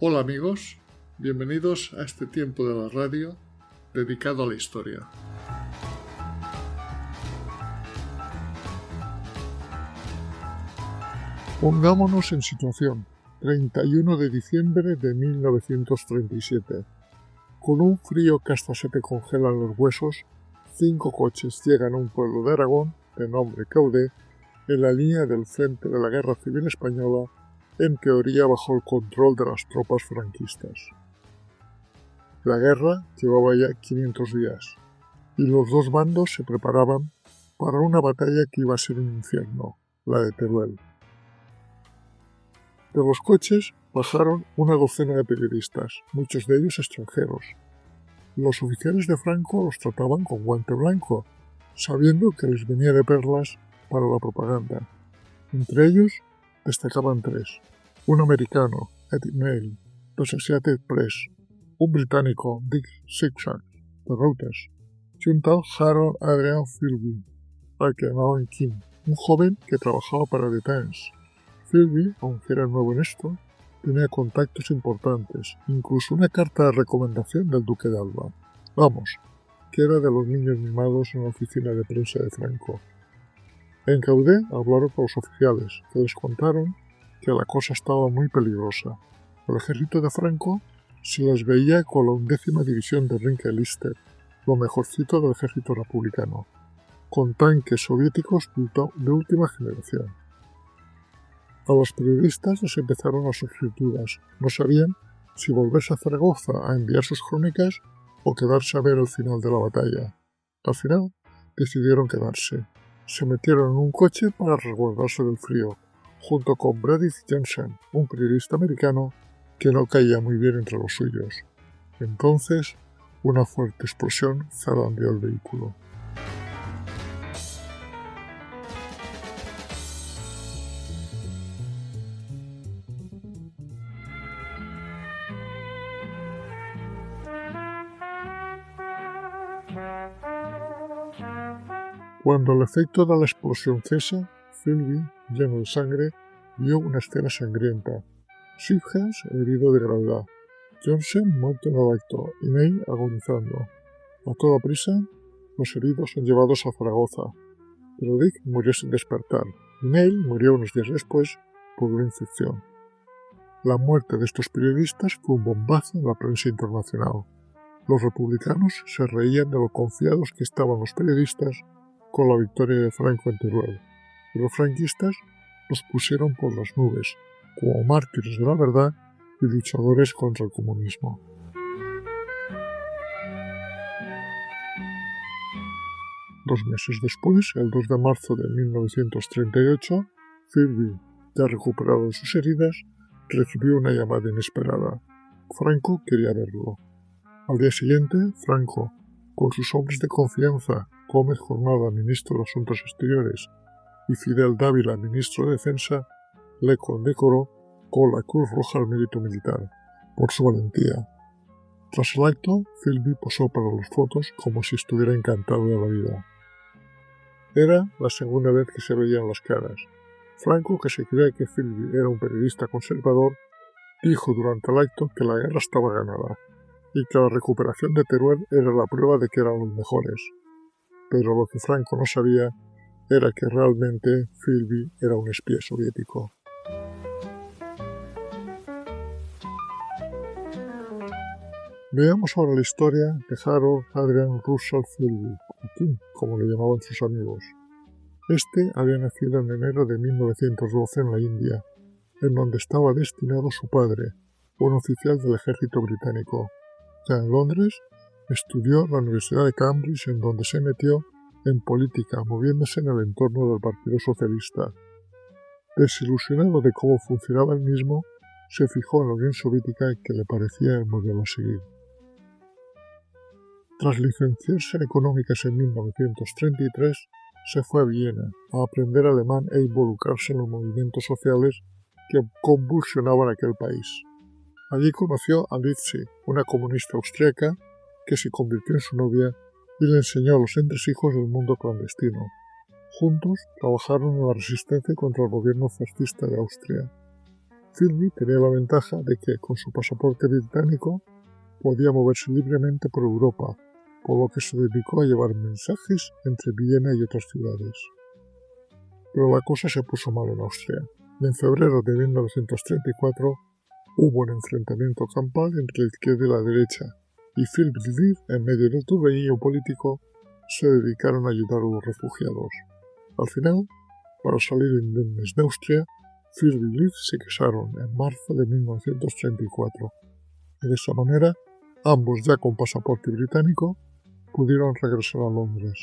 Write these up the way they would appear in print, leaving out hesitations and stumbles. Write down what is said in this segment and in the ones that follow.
Hola amigos, bienvenidos a este tiempo de la radio dedicado a la historia. Pongámonos en situación. 31 de diciembre de 1937. Con un frío que hasta se te congelan los huesos, 5 coches llegan a un pueblo de Aragón, de nombre Caudé, en la línea del frente de la Guerra Civil Española, en teoría bajo el control de las tropas franquistas. La guerra llevaba ya 500 días, y los dos bandos se preparaban para una batalla que iba a ser un infierno, la de Teruel. De los coches bajaron una docena de periodistas, muchos de ellos extranjeros. Los oficiales de Franco los trataban con guante blanco, sabiendo que les venía de perlas para la propaganda. Entre ellos destacaban 3. Un americano, Eddie Neal, de Associated Press, un británico, Dick Zigzag, de Reuters, y un tal Harold Adrian Philby, al que llamaban King, un joven que trabajaba para The Times. Philby, aunque era nuevo en esto, tenía contactos importantes, incluso una carta de recomendación del duque de Alba. Vamos, que era de los niños mimados en la oficina de prensa de Franco. En Caudé hablaron con los oficiales, que les contaron que la cosa estaba muy peligrosa. El ejército de Franco se les veía con la 11ª división de Rinke-Lister, lo mejorcito del ejército republicano, con tanques soviéticos de última generación. A los periodistas les empezaron a surgir dudas. No sabían si volverse a Zaragoza a enviar sus crónicas o quedarse a ver el final de la batalla. Al final decidieron quedarse. Se metieron en un coche para resguardarse del frío, junto con Brady Jensen, un periodista americano que no caía muy bien entre los suyos. Entonces, una fuerte explosión zarandeó el vehículo. Cuando el efecto de la explosión cesa, Philby, lleno de sangre, vio una escena sangrienta. Zigzag herido de gravedad, Johnson muerto en el acto y Neal agonizando. A toda prisa, los heridos son llevados a Zaragoza, pero Dick murió sin despertar y Neal murió unos días después por una infección. La muerte de estos periodistas fue un bombazo en la prensa internacional. Los republicanos se reían de lo confiados que estaban los periodistas con la victoria de Franco en Teruel, y los franquistas los pusieron por las nubes, como mártires de la verdad y luchadores contra el comunismo. Dos meses después, el 2 de marzo de 1938, Philby, ya recuperado de sus heridas, recibió una llamada inesperada. Franco quería verlo. Al día siguiente, Franco, con sus hombres de confianza, Gómez Jornada, ministro de Asuntos Exteriores, y Fidel Dávila, ministro de Defensa, le condecoró con la Cruz Roja al Mérito Militar, por su valentía. Tras el acto, Philby posó para las fotos como si estuviera encantado de la vida. Era la segunda vez que se veían las caras. Franco, que se creía que Philby era un periodista conservador, dijo durante el acto que la guerra estaba ganada y que la recuperación de Teruel era la prueba de que eran los mejores. Pero lo que Franco no sabía era que realmente Philby era un espía soviético. Veamos ahora la historia de Harold Adrian Russell Philby, King, como le llamaban sus amigos. Este había nacido en enero de 1912 en la India, en donde estaba destinado su padre, un oficial del ejército británico. Ya en Londres, estudió en la Universidad de Cambridge, en donde se metió en política, moviéndose en el entorno del Partido Socialista. Desilusionado de cómo funcionaba el mismo, se fijó en la Unión Soviética, que le parecía el modelo a seguir. Tras licenciarse en Económicas en 1933, se fue a Viena a aprender alemán e involucrarse en los movimientos sociales que convulsionaban aquel país. Allí conoció a Lizzie, una comunista austríaca, que se convirtió en su novia y le enseñó a los entresijos del mundo clandestino. Juntos trabajaron en la resistencia contra el gobierno fascista de Austria. Philby tenía la ventaja de que, con su pasaporte británico, podía moverse libremente por Europa, por lo que se dedicó a llevar mensajes entre Viena y otras ciudades. Pero la cosa se puso mal en Austria, y en febrero de 1934 hubo un enfrentamiento campal entre la izquierda y la derecha, y Philby y Liv, en medio del turbellino político, se dedicaron a ayudar a los refugiados. Al final, para salir indemnes de Austria, Philby y Liv se casaron en marzo de 1934, y de esa manera, ambos ya con pasaporte británico, pudieron regresar a Londres.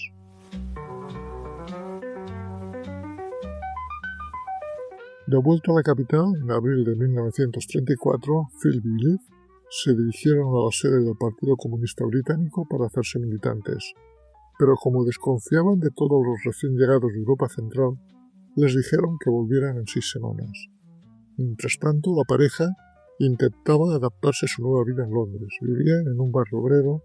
De vuelta a la capital, en abril de 1934, Philby y Liv se dirigieron a la sede del Partido Comunista Británico para hacerse militantes, pero como desconfiaban de todos los recién llegados de Europa Central, les dijeron que volvieran en 6 semanas. Mientras tanto, la pareja intentaba adaptarse a su nueva vida en Londres, vivían en un barrio obrero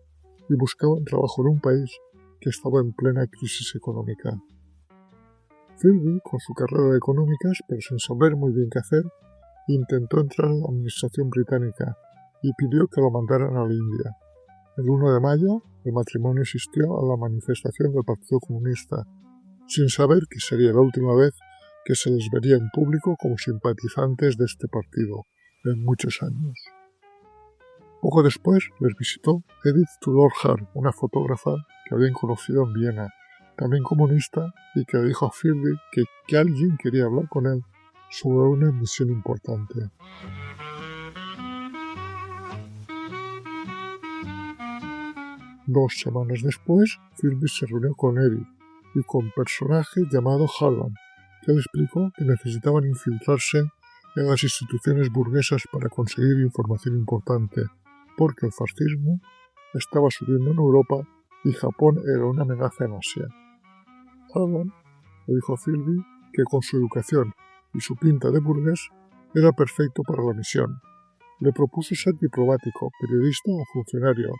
y buscaban trabajo en un país que estaba en plena crisis económica. Philby, con su carrera de económicas, pero sin saber muy bien qué hacer, intentó entrar en la administración británica y pidió que lo mandaran a la India. El 1 de mayo, el matrimonio asistió a la manifestación del Partido Comunista, sin saber que sería la última vez que se les vería en público como simpatizantes de este partido, en muchos años. Poco después les visitó Edith Tudor Hart, una fotógrafa que habían conocido en Viena, también comunista, y que le dijo a Philby que alguien quería hablar con él sobre una misión importante. Dos semanas después, Philby se reunió con Edith y con un personaje llamado Hallam, que le explicó que necesitaban infiltrarse en las instituciones burguesas para conseguir información importante, porque el fascismo estaba subiendo en Europa y Japón era una amenaza en Asia. Hallam le dijo a Philby que con su educación y su pinta de burgués era perfecto para la misión. Le propuso ser diplomático, periodista o funcionario,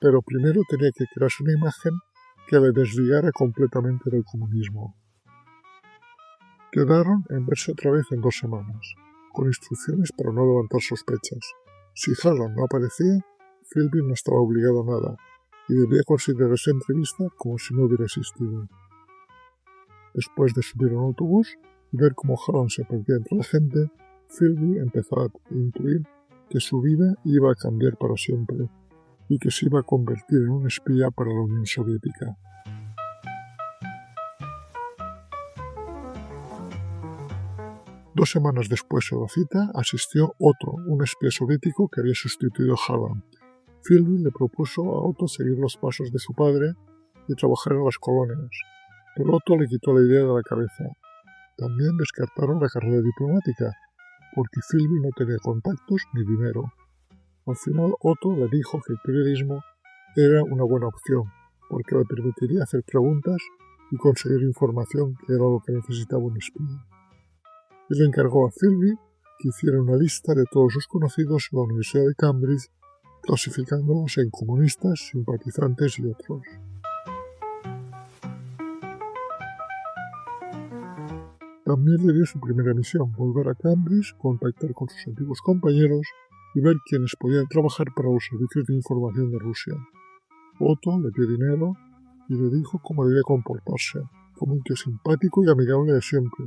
pero primero tenía que crearse una imagen que le desligara completamente del comunismo. Quedaron en verse otra vez en 2 semanas, con instrucciones para no levantar sospechas. Si Hallam no aparecía, Philby no estaba obligado a nada, y debía considerar esa entrevista como si no hubiera existido. Después de subir a un autobús y ver cómo Hallam se perdía entre la gente, Philby empezó a intuir que su vida iba a cambiar para siempre, y que se iba a convertir en un espía para la Unión Soviética. Dos semanas después de la cita, asistió Otto, un espía soviético que había sustituido a Hallam. Philby le propuso a Otto seguir los pasos de su padre y trabajar en las colonias, pero Otto le quitó la idea de la cabeza. También descartaron la carrera diplomática, porque Philby no tenía contactos ni dinero. Al final, Otto le dijo que el periodismo era una buena opción, porque le permitiría hacer preguntas y conseguir información, que era lo que necesitaba un espía. Y le encargó a Philby que hiciera una lista de todos sus conocidos en la Universidad de Cambridge, clasificándolos en comunistas, simpatizantes y otros. También le dio su primera misión, volver a Cambridge, contactar con sus antiguos compañeros y ver quiénes podían trabajar para los servicios de información de Rusia. Otto le dio dinero y le dijo cómo debía comportarse, como un tío simpático y amigable de siempre,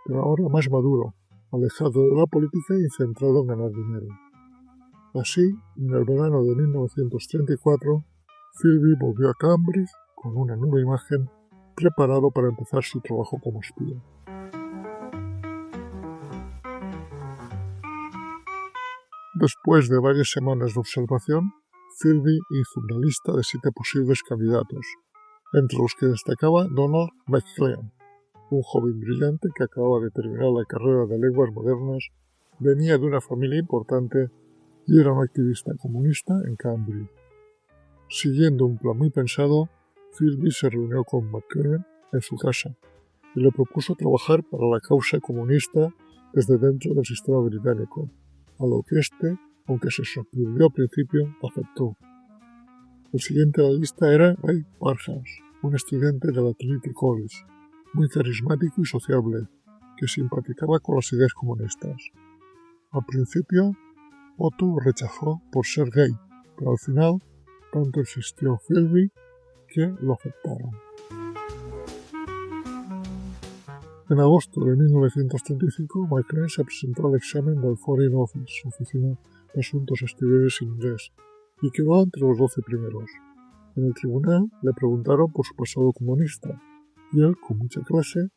pero ahora más maduro, alejado de la política y centrado en ganar dinero. Así, en el verano de 1934, Philby volvió a Cambridge con una nueva imagen, preparado para empezar su trabajo como espía. Después de varias semanas de observación, Philby hizo una lista de 7 posibles candidatos, entre los que destacaba Donald Maclean, un joven brillante que acababa de terminar la carrera de lenguas modernas, venía de una familia importante y era un activista comunista en Cambridge. Siguiendo un plan muy pensado, Philby se reunió con Maclean en su casa y le propuso trabajar para la causa comunista desde dentro del sistema británico, a lo que éste, aunque se sorprendió al principio, aceptó. El siguiente a la lista era Ray Parham, un estudiante del Trinity College, muy carismático y sociable, que simpatizaba con las ideas comunistas. Al principio, Otto rechazó por ser gay, pero al final tanto insistió Philby que lo aceptaron. En agosto de 1935, McLean se presentó al examen del Foreign Office, Oficina de Asuntos Exteriores inglés, y quedó entre los 12 primeros. En el tribunal le preguntaron por su pasado comunista, y él, con mucha clase,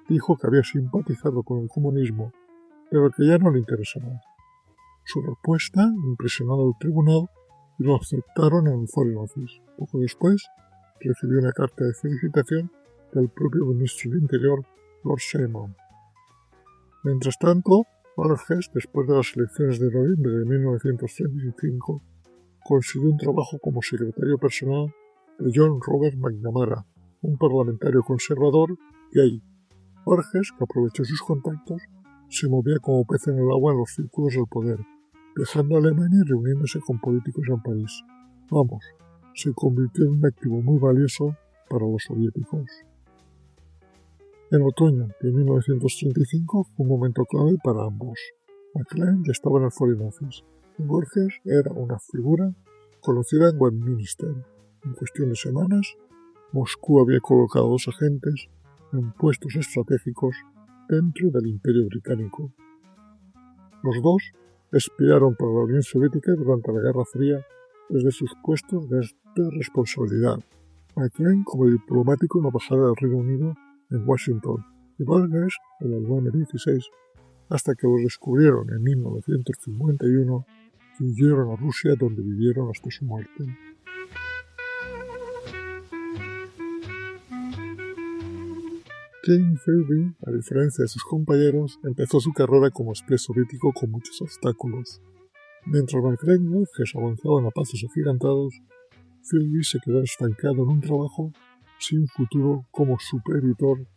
dijo que había simpatizado con el comunismo, pero que ya no le interesaba. Su respuesta impresionó al tribunal y lo aceptaron en el Foreign Office. Poco después, recibió una carta de felicitación del propio ministro del Interior, Lord Seymour. Mientras tanto, Burgess, después de las elecciones de noviembre de 1935, consiguió un trabajo como secretario personal de John Robert McNamara, un parlamentario conservador gay. Burgess, que aprovechó sus contactos, se movía como pez en el agua en los círculos del poder, dejando a Alemania y reuniéndose con políticos en París. Vamos, se convirtió en un activo muy valioso para los soviéticos. El otoño de 1935 fue un momento clave para ambos. McLean ya estaba en el Foreign Office. Burgess era una figura conocida en Westminster. En cuestión de semanas, Moscú había colocado 2 agentes en puestos estratégicos dentro del Imperio Británico. Los dos espiaron para la Unión Soviética durante la Guerra Fría desde sus puestos de responsabilidad. McLean, como diplomático en la embajada del Reino Unido en Washington, y Burgess en el M-16, hasta que los descubrieron en 1951 y huyeron a Rusia, donde vivieron hasta su muerte. James Philby, a diferencia de sus compañeros, empezó su carrera como espía soviético con muchos obstáculos. Mientras McLean y Burgess avanzaban a pasos agigantados, Philby se quedó estancado en un trabajo sin futuro como supereditor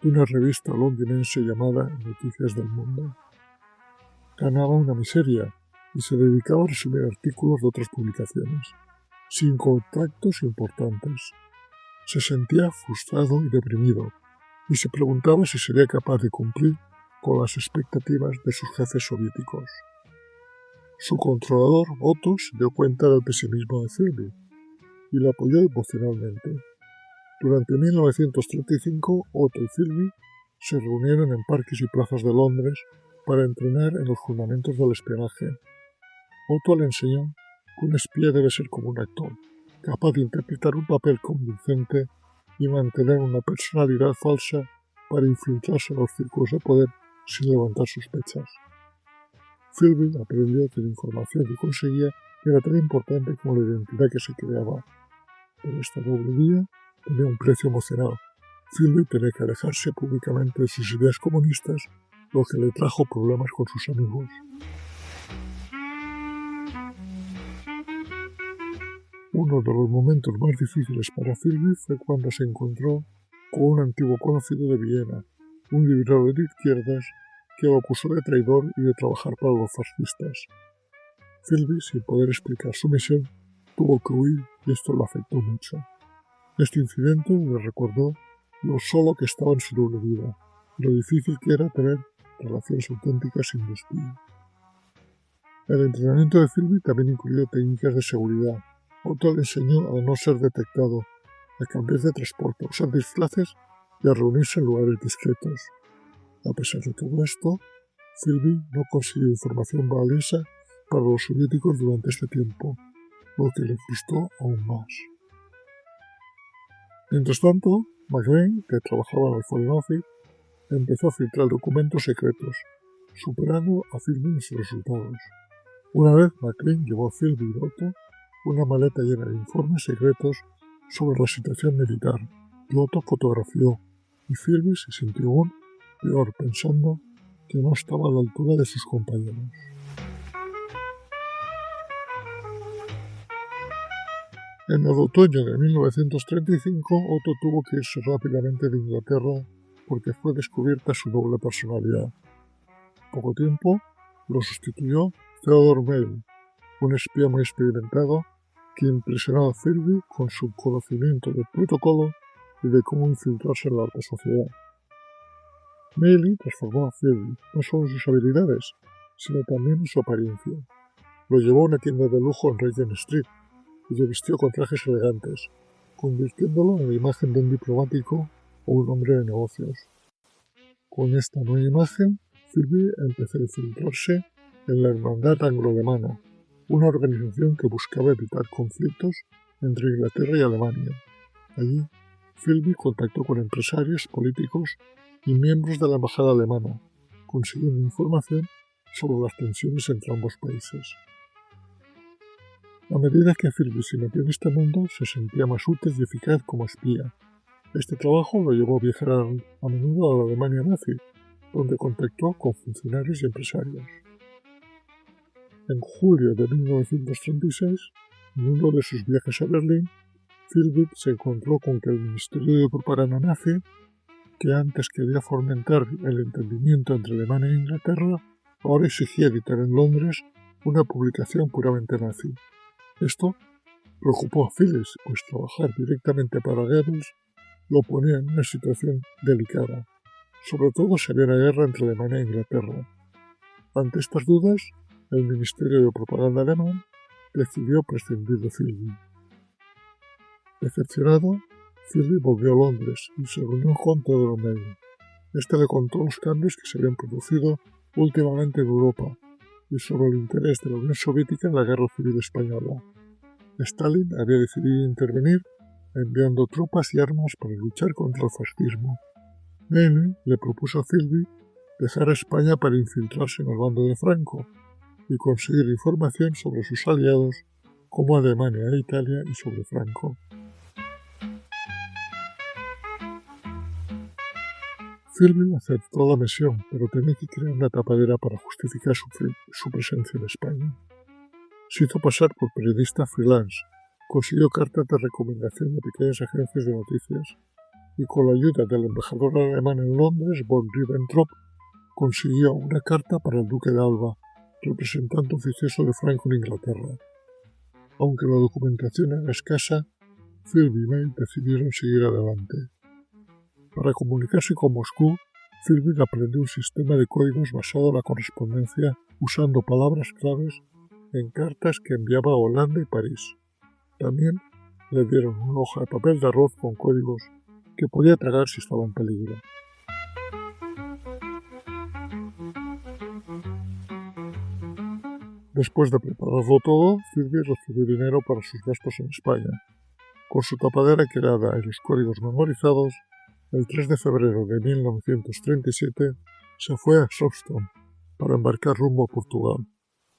de una revista londinense llamada Noticias del Mundo. Ganaba una miseria y se dedicaba a resumir artículos de otras publicaciones, sin contactos importantes. Se sentía frustrado y deprimido, y se preguntaba si sería capaz de cumplir con las expectativas de sus jefes soviéticos. Su controlador, Otto, se dio cuenta del pesimismo de Philby y le apoyó emocionalmente. Durante 1935, Otto y Philby se reunieron en parques y plazas de Londres para entrenar en los fundamentos del espionaje. Otto le enseñó que un espía debe ser como un actor, capaz de interpretar un papel convincente y mantener una personalidad falsa para infiltrarse en los círculos de poder sin levantar sospechas. Philby aprendió que la información que conseguía era tan importante como la identidad que se creaba, pero esta doble vía tenía un precio emocional. Philby tenía que alejarse públicamente de sus ideas comunistas, lo que le trajo problemas con sus amigos. Uno de los momentos más difíciles para Philby fue cuando se encontró con un antiguo conocido de Viena, un liberal de izquierdas que lo acusó de traidor y de trabajar para los fascistas. Philby, sin poder explicar su misión, tuvo que huir y esto lo afectó mucho. Este incidente le recordó lo solo que estaba en su doble vida y lo difícil que era tener relaciones auténticas sin despide. El entrenamiento de Philby también incluyó técnicas de seguridad. Otto le enseñó a no ser detectado, a cambiar de transporte, a usar disfraces y a reunirse en lugares discretos. A pesar de todo esto, Philby no consiguió información valiosa para los soviéticos durante este tiempo, lo que le frustró aún más. Mientras tanto, McLean, que trabajaba en el Foreign Office, empezó a filtrar documentos secretos, superando a Philby en sus resultados. Una vez, McLean llevó a Philby y Otto una maleta llena de informes secretos sobre la situación militar, que Otto fotografió, y Philby se sintió aún peor pensando que no estaba a la altura de sus compañeros. En el otoño de 1935, Otto tuvo que irse rápidamente de Inglaterra porque fue descubierta su doble personalidad. Poco tiempo lo sustituyó Theodore Mail, un espía muy experimentado que impresionó a Philby con su conocimiento del protocolo y de cómo infiltrarse en la alta sociedad. Mail transformó a Philby no solo en sus habilidades, sino también en su apariencia. Lo llevó a una tienda de lujo en Regent Street y le vistió con trajes elegantes, convirtiéndolo en la imagen de un diplomático o un hombre de negocios. Con esta nueva imagen, Philby empezó a infiltrarse en la Hermandad Anglo-Alemana, una organización que buscaba evitar conflictos entre Inglaterra y Alemania. Allí, Philby contactó con empresarios, políticos y miembros de la embajada alemana, consiguiendo información sobre las tensiones entre ambos países. A medida que Philby se metió en este mundo, se sentía más útil y eficaz como espía. Este trabajo lo llevó a viajar a menudo a la Alemania nazi, donde contactó con funcionarios y empresarios. En julio de 1936, en uno de sus viajes a Berlín, Philby se encontró con que el Ministerio de Propaganda nazi, que antes quería fomentar el entendimiento entre Alemania e Inglaterra, ahora exigía editar en Londres una publicación puramente nazi. Esto preocupó a Philby, pues trabajar directamente para Goebbels lo ponía en una situación delicada, sobre todo si había una guerra entre Alemania e Inglaterra. Ante estas dudas, el Ministerio de Propaganda alemán decidió prescindir de Philby. Decepcionado, Philby volvió a Londres y se reunió con Theodor Meyer. Este le contó los cambios que se habían producido últimamente en Europa y sobre el interés de la Unión Soviética en la Guerra Civil Española. Stalin había decidido intervenir enviando tropas y armas para luchar contra el fascismo. Meyer le propuso a Philby dejar a España para infiltrarse en el bando de Franco y conseguir información sobre sus aliados como Alemania e Italia y sobre Franco. Philby aceptó la misión, pero tenía que crear una tapadera para justificar su presencia en España. Se hizo pasar por periodista freelance, consiguió cartas de recomendación de pequeñas agencias de noticias y con la ayuda del embajador alemán en Londres, von Ribbentrop, consiguió una carta para el duque de Alba, representante oficioso de Franco en Inglaterra. Aunque la documentación era escasa, Philby y May decidieron seguir adelante. Para comunicarse con Moscú, Philby aprendió un sistema de códigos basado en la correspondencia usando palabras claves en cartas que enviaba a Holanda y París. También le dieron una hoja de papel de arroz con códigos que podía tragar si estaba en peligro. Después de prepararlo todo, Philby recibió dinero para sus gastos en España. Con su tapadera creada y los códigos memorizados, el 3 de febrero de 1937 se fue a Southampton para embarcar rumbo a Portugal.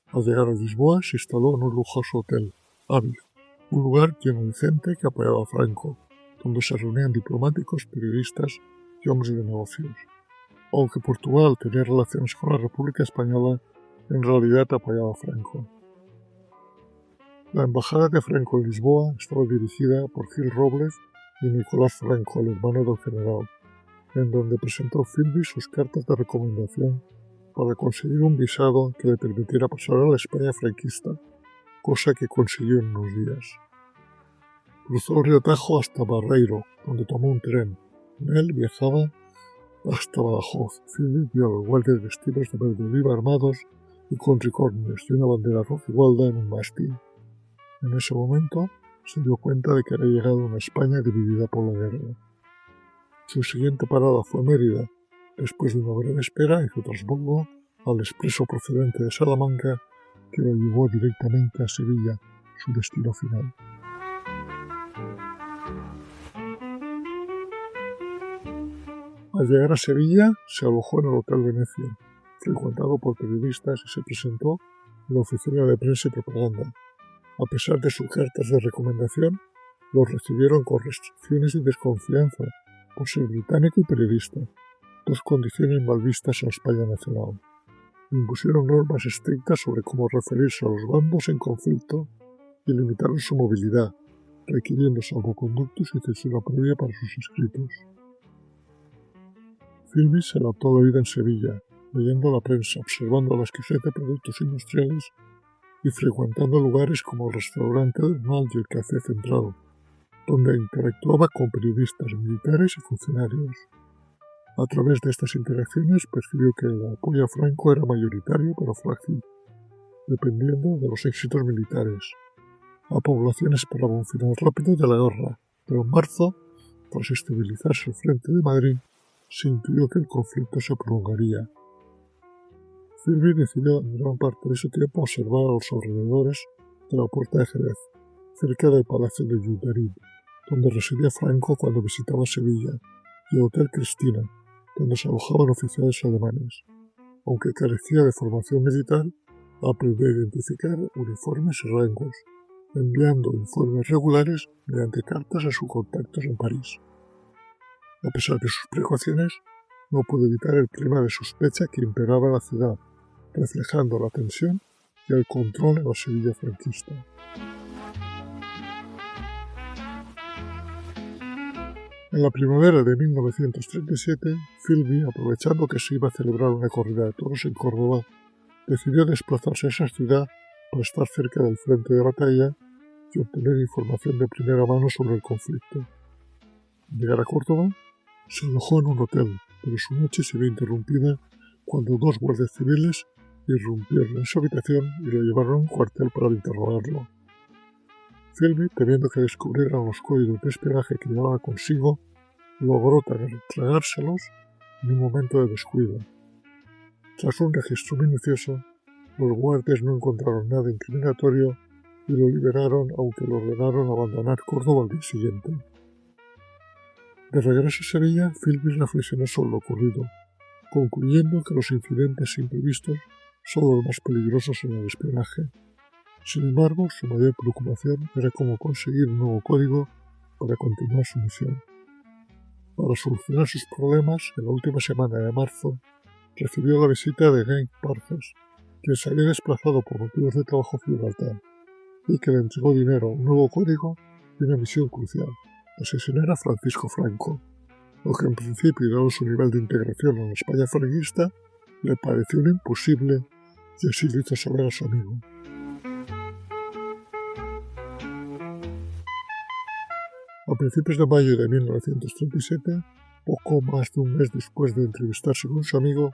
Al llegar a Lisboa se instaló en un lujoso hotel, Ávila, un lugar lleno de gente que apoyaba a Franco, donde se reunían diplomáticos, periodistas y hombres de negocios. Aunque Portugal tenía relaciones con la República Española, en realidad apoyaba a Franco. La embajada de Franco en Lisboa estaba dirigida por Gil Robles y Nicolás Franco, el hermano del general, en donde presentó Philby sus cartas de recomendación para conseguir un visado que le permitiera pasar a la España franquista, cosa que consiguió en unos días. Cruzó el río Tajo hasta Barreiro, donde tomó un tren. En él viajaba hasta Badajoz. Philby vio a los guardias vestidos de verde oliva armados y con tricornios y una bandera roja igualda en un mástil. En ese momento se dio cuenta de que había llegado a una España dividida por la guerra. Su siguiente parada fue Mérida. Después de una breve espera, hizo transbordo al expreso procedente de Salamanca que lo llevó directamente a Sevilla, su destino final. Al llegar a Sevilla, se alojó en el Hotel Venecia, frecuentado por periodistas, y se presentó en la oficina de prensa y propaganda. A pesar de sus cartas de recomendación, los recibieron con restricciones y desconfianza por ser británico y periodista, dos condiciones mal vistas en la España nacional. Impusieron normas estrictas sobre cómo referirse a los bandos en conflicto y limitaron su movilidad, requiriendo salvoconductos y censura previa para sus escritos. Philby se adaptó a la vida en Sevilla, leyendo la prensa, observando la escasez de productos industriales y frecuentando lugares como el restaurante del Mal y el Café Central, donde interactuaba con periodistas, militares y funcionarios. A través de estas interacciones percibió que el apoyo a Franco era mayoritario pero frágil, dependiendo de los éxitos militares. La población esperaba un final rápido de la guerra, pero en marzo, tras estabilizarse el frente de Madrid, se intuyó que el conflicto se prolongaría. Philby decidió en gran parte de su tiempo observar a los alrededores de la Puerta de Jerez, cerca del Palacio de Juderín, donde residía Franco cuando visitaba Sevilla, y el Hotel Cristina, donde se alojaban oficiales alemanes. Aunque carecía de formación militar, aprendió a identificar uniformes y rangos, enviando informes regulares mediante cartas a sus contactos en París. A pesar de sus precauciones, no pudo evitar el clima de sospecha que imperaba en la ciudad, reflejando la tensión y el control en la Sevilla franquista. En la primavera de 1937, Philby, aprovechando que se iba a celebrar una corrida de toros en Córdoba, decidió desplazarse a esa ciudad para estar cerca del frente de batalla y obtener información de primera mano sobre el conflicto. Al llegar a Córdoba, se alojó en un hotel, pero su noche se vio interrumpida cuando dos guardias civiles irrumpieron en su habitación y lo llevaron a un cuartel para interrogarlo. Philby, temiendo que descubrieran los códigos de espionaje que llevaba consigo, logró tragárselos en un momento de descuido. Tras un registro minucioso, los guardias no encontraron nada incriminatorio y lo liberaron, aunque le ordenaron abandonar Córdoba al día siguiente. De regreso a Sevilla, Philby reflexionó sobre lo ocurrido, concluyendo que los incidentes imprevistos son los más peligrosos en el espionaje. Sin embargo, su mayor preocupación era cómo conseguir un nuevo código para continuar su misión. Para solucionar sus problemas, en la última semana de marzo, recibió la visita de Guy Parges, quien se había desplazado por motivos de trabajo a Gibraltar, y que le entregó dinero, un nuevo código y una misión crucial: asesinar a Francisco Franco, lo que en principio, dado su nivel de integración en la España franquista, le pareció un imposible, y así lo hizo saber a su amigo. A principios de mayo de 1937, poco más de un mes después de entrevistarse con su amigo,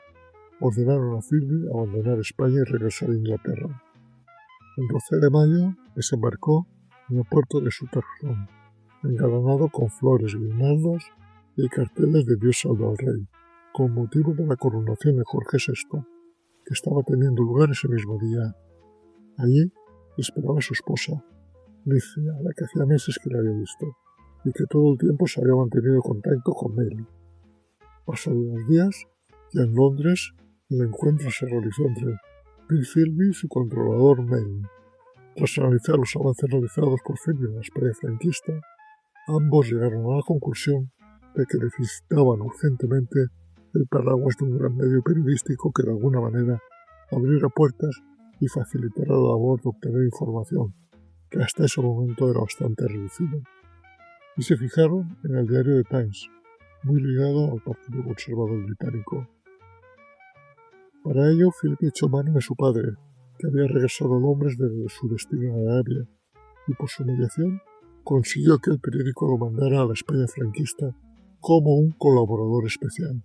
ordenaron a Philby abandonar España y regresar a Inglaterra. El 12 de mayo desembarcó en el puerto de Sutherland, engalanado con flores, guirnaldas y carteles de Dios salve al rey, con motivo de la coronación de Jorge VI, que estaba teniendo lugar ese mismo día. Allí esperaba a su esposa, Licia, a la que hacía meses que le había visto, y que todo el tiempo se había mantenido contacto con Mary. Pasados los días, ya en Londres, el encuentro se realizó entre Bill Philby y su controlador Maine. Tras analizar los avances realizados por Philby en la España franquista, ambos llegaron a la conclusión de que necesitaban urgentemente el paraguas de un gran medio periodístico que de alguna manera abriera puertas y facilitara la labor de obtener información, que hasta ese momento era bastante reducida. Y se fijaron en el diario The Times, muy ligado al Partido Conservador británico. Para ello, Philby echó mano de su padre, que había regresado a Londres desde su destino en Arabia, y por su mediación consiguió que el periódico lo mandara a la España franquista como un colaborador especial.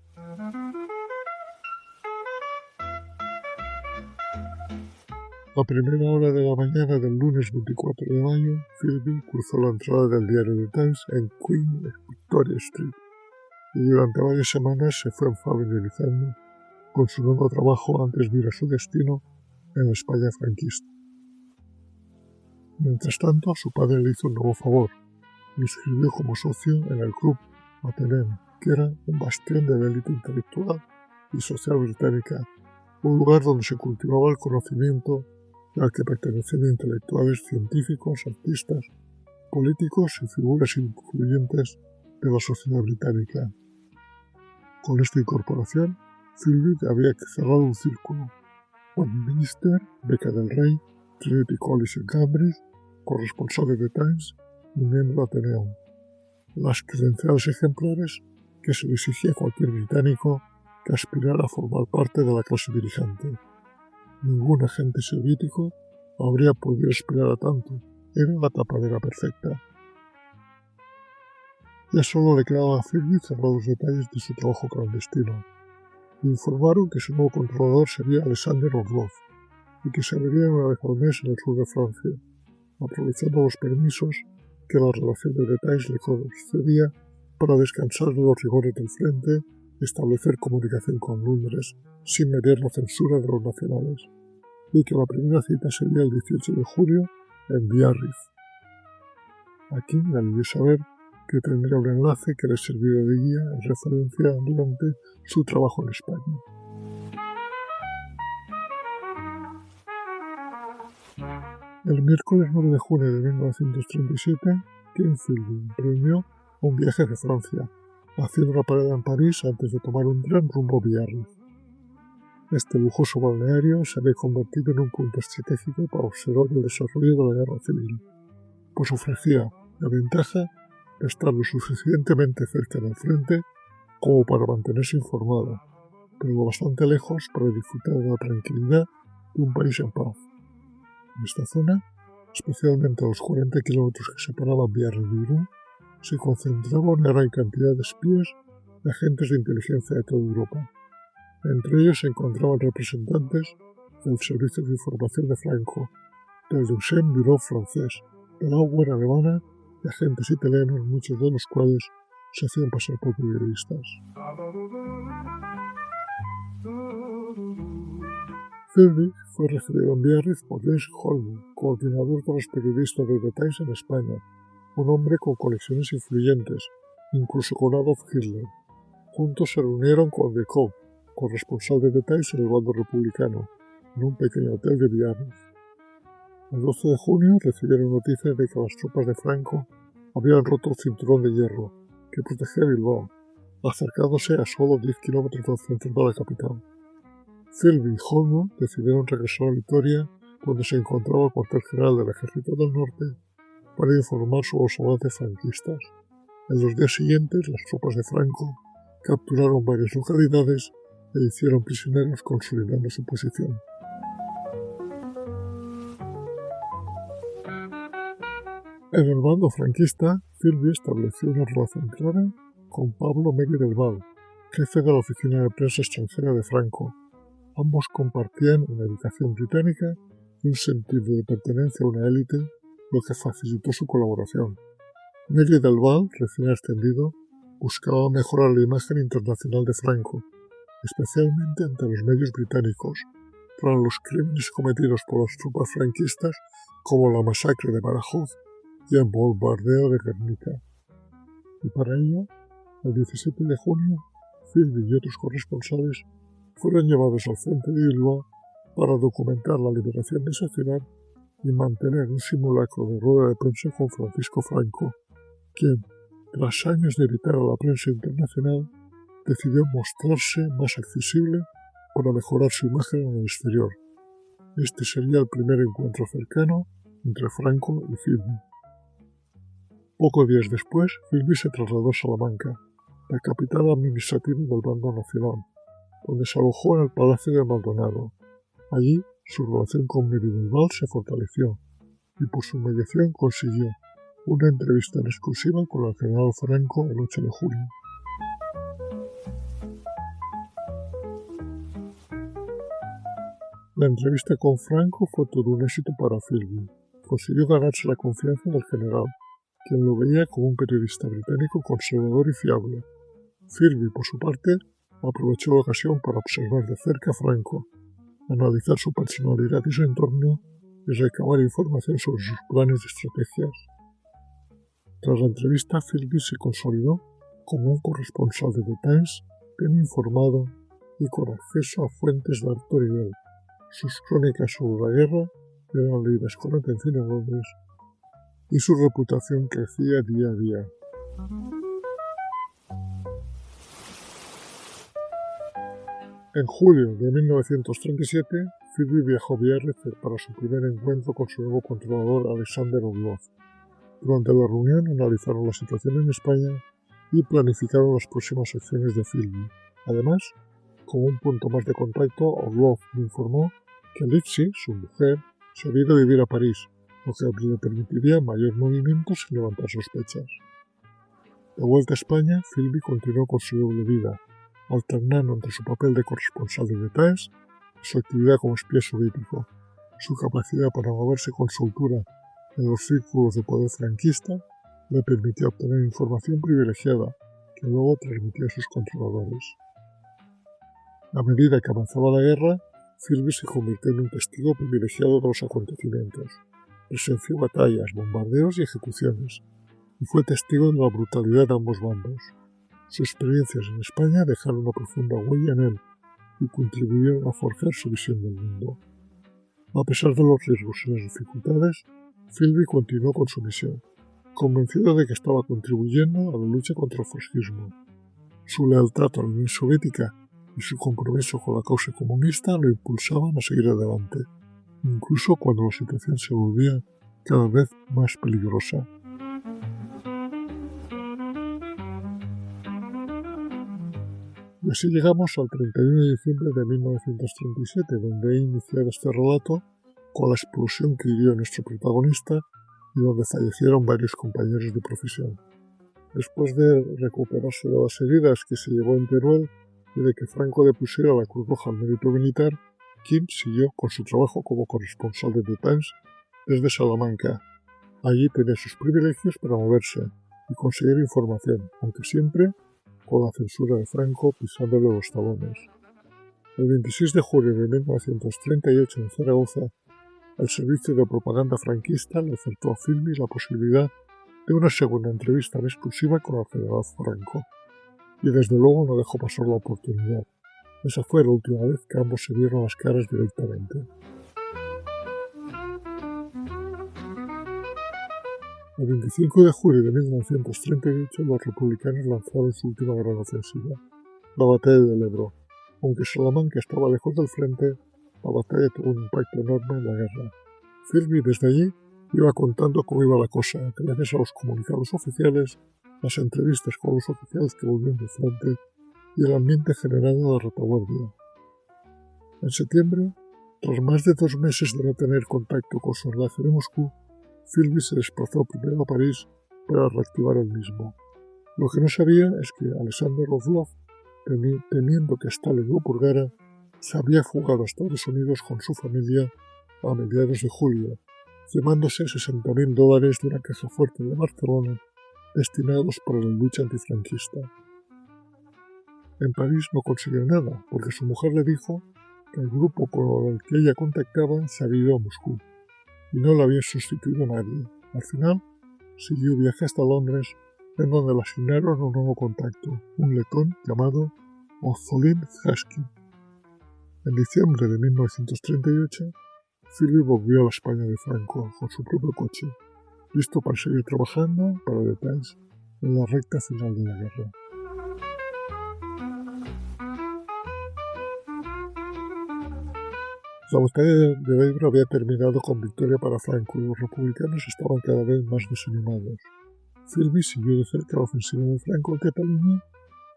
A primera hora de la mañana del lunes 24 de mayo, Philby cruzó la entrada del diario The Times en Queen Victoria Street, y durante varias semanas se fue familiarizando con su nuevo trabajo antes de ir a su destino en la España franquista. Mientras tanto, su padre le hizo un nuevo favor: lo inscribió como socio en el Club Athenaeum, que era un bastión de la élite intelectual y social británica, un lugar donde se cultivaba el conocimiento y al que pertenecían intelectuales, científicos, artistas, políticos y figuras influyentes de la sociedad británica. Con esta incorporación, Philby había cerrado un círculo: Westminster, beca del Rey, Trinity College en Cambridge, corresponsal de The Times y miembro de Athenaeum, las credenciales ejemplares que se le exigía a cualquier británico que aspirara a formar parte de la clase dirigente. Ningún agente soviético habría podido aspirar a tanto. Era la tapadera perfecta. Ya solo le quedaban a Philby cerrar los detalles de su trabajo clandestino. Le informaron que su nuevo controlador sería Alexander Orlov y que se vería una vez al mes en el sur de Francia, aprovechando los permisos que la relación de detalles le concedía para descansar de los rigores del frente y establecer comunicación con Londres sin mediar la censura de los nacionales, y que la primera cita sería el 18 de julio en Biarritz. Aquí le alivió saber que tendría un enlace que le serviría de guía en referencia durante su trabajo en España. El miércoles 9 de junio de 1937, Ken Philby emprendió un viaje de Francia, haciendo una parada en París antes de tomar un tren rumbo a Biarritz. Este lujoso balneario se había convertido en un punto estratégico para observar el desarrollo de la guerra civil, pues ofrecía la ventaja de estar lo suficientemente cerca del frente como para mantenerse informado, pero lo bastante lejos para disfrutar de la tranquilidad de un país en paz. En esta zona, especialmente a los 40 kilómetros que separaban Biarritz de Irún, se concentraba una gran cantidad de espías y agentes de inteligencia de toda Europa. Entre ellos se encontraban representantes del Servicio de Información de Franco, del Deuxième Bureau francés, de la Abwehr alemana y agentes italianos, muchos de los cuales se hacían pasar por periodistas. Philby fue recibido en Biarritz por James Holman, coordinador de los periodistas de detalles en España, un hombre con conexiones influyentes, incluso con Adolf Hitler. Juntos se reunieron con De Kock, corresponsal de detalles en el bando republicano, en un pequeño hotel de Biarritz. El 12 de junio recibieron noticias de que las tropas de Franco habían roto el cinturón de hierro que protegía Bilbao, acercándose a solo 10 kilómetros del centro de la capital. Philby y Holman decidieron regresar a Vitoria, donde se encontraba el cuartel general del Ejército del Norte, para informar sobre los avances franquistas. En los días siguientes, las tropas de Franco capturaron varias localidades e hicieron prisioneros, consolidando su posición. En el bando franquista, Philby estableció una relación clara con Pablo Mery del Val, jefe de la oficina de prensa extranjera de Franco. Ambos compartían una educación británica y un sentido de pertenencia a una élite, lo que facilitó su colaboración. Mery del Val, recién ascendido, buscaba mejorar la imagen internacional de Franco, especialmente ante los medios británicos, tras los crímenes cometidos por las tropas franquistas como la masacre de Badajoz y el bombardeo de Guernica. Y para ello, el 17 de junio, Philby y otros corresponsales fueron llevados al frente de Bilbao para documentar la liberación de esa ciudad y mantener un simulacro de rueda de prensa con Francisco Franco, quien, tras años de evitar a la prensa internacional, decidió mostrarse más accesible para mejorar su imagen en el exterior. Este sería el primer encuentro cercano entre Franco y Philby. Pocos días después, Philby se trasladó a Salamanca, la capital administrativa del bando nacional, donde se alojó en el Palacio de Maldonado. Allí, su relación con Mery del Val se fortaleció y por su mediación consiguió una entrevista en exclusiva con el general Franco el 8 de julio. La entrevista con Franco fue todo un éxito para Philby. Consiguió ganarse la confianza del general, quien lo veía como un periodista británico conservador y fiable. Philby, por su parte, aprovechó la ocasión para observar de cerca a Franco, analizar su personalidad y su entorno y recabar información sobre sus planes y estrategias. Tras la entrevista, Philby se consolidó como un corresponsal de detalles bien informado y con acceso a fuentes de alto nivel. Sus crónicas sobre la guerra eran leídas con atención en Londres y su reputación crecía día a día. En julio de 1937, Philby viajó a Biarritz para su primer encuentro con su nuevo controlador Alexander Orlov. Durante la reunión analizaron la situación en España y planificaron las próximas acciones de Philby. Además, como un punto más de contacto, Orlov le informó que Lizzie, su mujer, se había ido a vivir a París, lo que le permitiría mayor movimiento sin levantar sospechas. De vuelta a España, Philby continuó con su doble vida, alternando entre su papel de corresponsal de Détails y su actividad como espía soviético. Su capacidad para moverse con soltura en los círculos de poder franquista le permitió obtener información privilegiada que luego transmitió a sus controladores. A medida que avanzaba la guerra, Philby se convirtió en un testigo privilegiado de los acontecimientos. Presenció batallas, bombardeos y ejecuciones, y fue testigo de la brutalidad de ambos bandos. Sus experiencias en España dejaron una profunda huella en él y contribuyeron a forjar su visión del mundo. A pesar de los riesgos y las dificultades, Philby continuó con su misión, convencido de que estaba contribuyendo a la lucha contra el fascismo. Su lealtad a la Unión Soviética y su compromiso con la causa comunista lo impulsaban a seguir adelante, incluso cuando la situación se volvía cada vez más peligrosa. Y así llegamos al 31 de diciembre de 1937, donde he iniciado este relato con la explosión que hirió a nuestro protagonista y donde fallecieron varios compañeros de profesión. Después de recuperarse de las heridas que se llevó en Teruel y de que Franco le pusiera la Cruz Roja al mérito militar, Kim siguió con su trabajo como corresponsal de The Times desde Salamanca. Allí tenía sus privilegios para moverse y conseguir información, aunque siempre con la censura de Franco pisándole los talones. El 26 de julio de 1938 en Zaragoza, el servicio de propaganda franquista le ofertó a Philby la posibilidad de una segunda entrevista en exclusiva con el general Franco, y desde luego no dejó pasar la oportunidad. Esa fue la última vez que ambos se vieron las caras directamente. El 25 de julio de 1938 los republicanos lanzaron su última gran ofensiva, la batalla del Ebro. Aunque Salamanca estaba lejos del frente, la batalla tuvo un impacto enorme en la guerra. Philby desde allí iba contando cómo iba la cosa, gracias a los comunicados oficiales, las entrevistas con los oficiales que volvían del frente y el ambiente generado de retaguardia. En septiembre, tras más de 2 meses de no tener contacto con su enlace de Moscú, Philby se desplazó primero a París para reactivar el mismo. Lo que no sabía es que Alexander Orlov, temiendo que Stalin lo purgara, se había fugado a Estados Unidos con su familia a mediados de julio, llevándose $60.000 de una caja fuerte de Barcelona destinados para la lucha antifranquista. En París no consiguió nada, porque su mujer le dijo que el grupo con el que ella contactaba se había ido a Moscú y no le había sustituido a nadie. Al final, siguió viaje hasta Londres, en donde le asignaron un nuevo contacto, un letón llamado Ozolin Haskin. En diciembre de 1938, Philby volvió a la España de Franco con su propio coche, listo para seguir trabajando para The Times en la recta final de la guerra. La batalla de Ebro había terminado con victoria para Franco y los republicanos estaban cada vez más desanimados. Philby siguió de cerca la ofensiva de Franco en Cataluña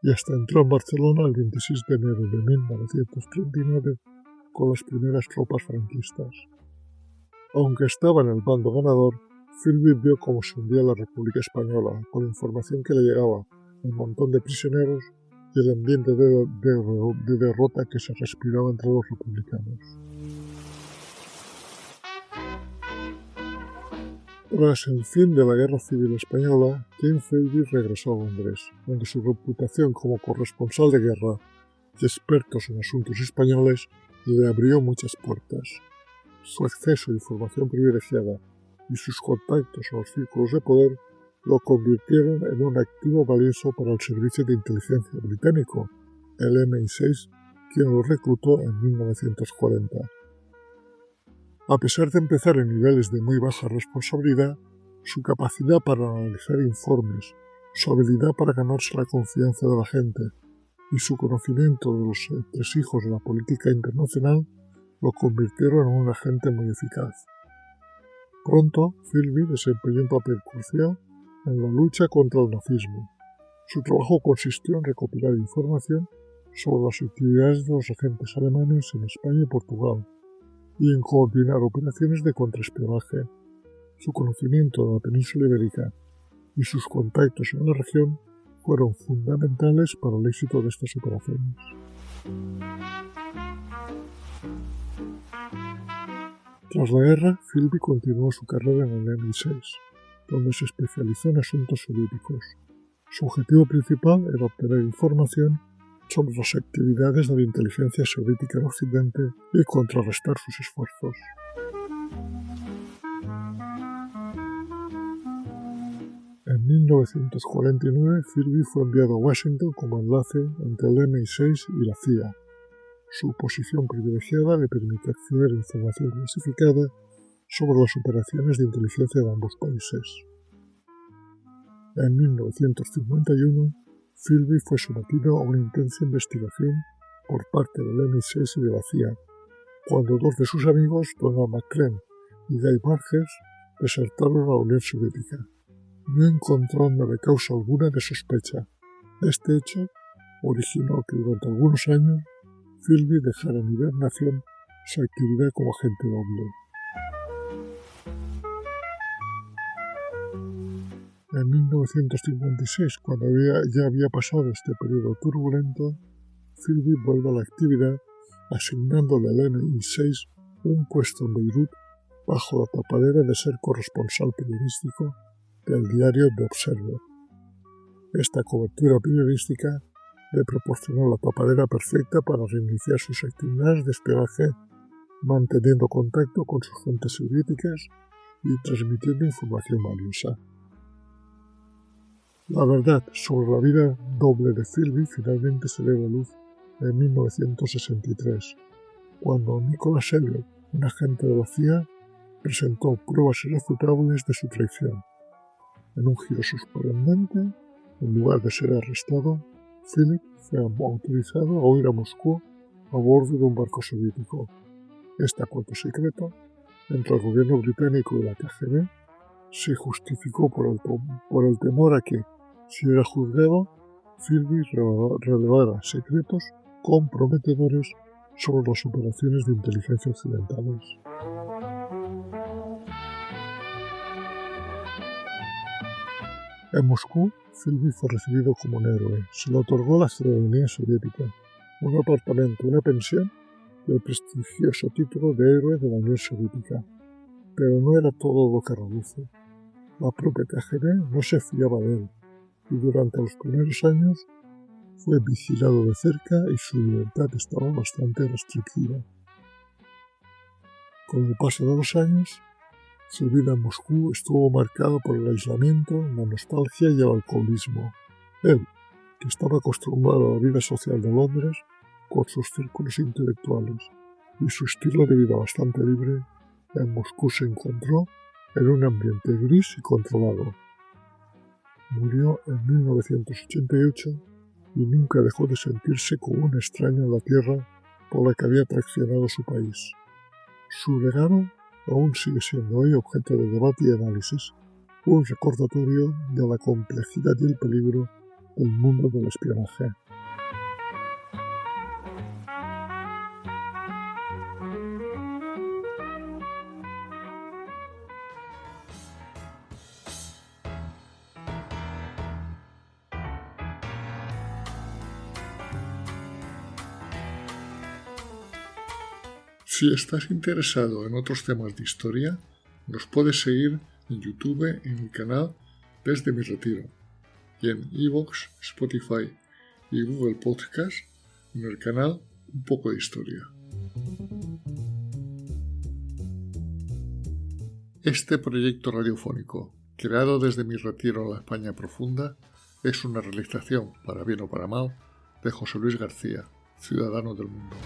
y hasta entró en Barcelona el 26 de enero de 1939 con las primeras tropas franquistas. Aunque estaba en el bando ganador, Philby vio cómo se hundía la República Española con la información que le llegaba, el montón de prisioneros y el ambiente de derrota que se respiraba entre los republicanos. Tras el fin de la Guerra Civil Española, James Philby regresó a Londres, donde su reputación como corresponsal de guerra y experto en asuntos españoles le abrió muchas puertas. Su acceso a información privilegiada y sus contactos en los círculos de poder lo convirtieron en un activo valioso para el servicio de inteligencia británico, el MI6, quien lo reclutó en 1940. A pesar de empezar en niveles de muy baja responsabilidad, su capacidad para analizar informes, su habilidad para ganarse la confianza de la gente y su conocimiento de los entresijos de la política internacional lo convirtieron en un agente muy eficaz. Pronto, Philby desempeñó un papel crucial en la lucha contra el nazismo. Su trabajo consistió en recopilar información sobre las actividades de los agentes alemanes en España y Portugal, y en coordinar operaciones de contraespionaje. Su conocimiento de la península ibérica y sus contactos en la región fueron fundamentales para el éxito de estas operaciones. Tras la guerra, Philby continuó su carrera en el MI6, donde se especializó en asuntos soviéticos. Su objetivo principal era obtener información sobre las actividades de la inteligencia soviética en Occidente y contrarrestar sus esfuerzos. En 1949, Philby fue enviado a Washington como enlace entre el MI6 y la CIA. Su posición privilegiada le permite acceder a información clasificada sobre las operaciones de inteligencia de ambos países. En 1951, Philby fue sometido a una intensa investigación por parte del MI6 y de la CIA, cuando dos de sus amigos, Donald McClellan y Guy Burgess, desertaron a la Unión Soviética, no encontrándole causa alguna de sospecha. Este hecho originó que durante algunos años Philby dejara en hibernación su actividad como agente doble. En 1956, cuando ya había pasado este periodo turbulento, Philby vuelve a la actividad asignándole al MI6 un puesto en Beirut bajo la tapadera de ser corresponsal periodístico del diario The Observer. Esta cobertura periodística le proporcionó la tapadera perfecta para reiniciar sus actividades de espionaje, manteniendo contacto con sus fuentes soviéticas y transmitiendo información valiosa. La verdad sobre la vida doble de Philby finalmente se dio a luz en 1963, cuando Nicholas Elliott, un agente de la CIA, presentó pruebas irrefutables de su traición. En un giro sorprendente, en lugar de ser arrestado, Philby fue autorizado a huir a Moscú a bordo de un barco soviético. Este acuerdo secreto entre el gobierno británico y la KGB se justificó por el temor a que, si era juzgado, Philby revelara secretos comprometedores sobre las operaciones de inteligencia occidentales. En Moscú, Philby fue recibido como un héroe. Se le otorgó la ciudadanía soviética, un apartamento, una pensión y el prestigioso título de héroe de la Unión Soviética. Pero no era todo lo que reluce. La propia KGB no se fiaba de él, y durante los primeros años fue vigilado de cerca y su libertad estaba bastante restringida. Con el paso de los años, su vida en Moscú estuvo marcada por el aislamiento, la nostalgia y el alcoholismo. Él, que estaba acostumbrado a la vida social de Londres, con sus círculos intelectuales y su estilo de vida bastante libre, en Moscú se encontró en un ambiente gris y controlado. Murió en 1988 y nunca dejó de sentirse como un extraño en la tierra por la que había traicionado su país. Su legado aún sigue siendo hoy objeto de debate y análisis, un recordatorio de la complejidad y el peligro del mundo del espionaje. Si estás interesado en otros temas de historia, nos puedes seguir en YouTube en el canal Desde mi Retiro y en iVoox, Spotify y Google Podcast en el canal Un poco de Historia. Este proyecto radiofónico, creado desde mi retiro en la España profunda, es una realización, para bien o para mal, de José Luis García, ciudadano del mundo.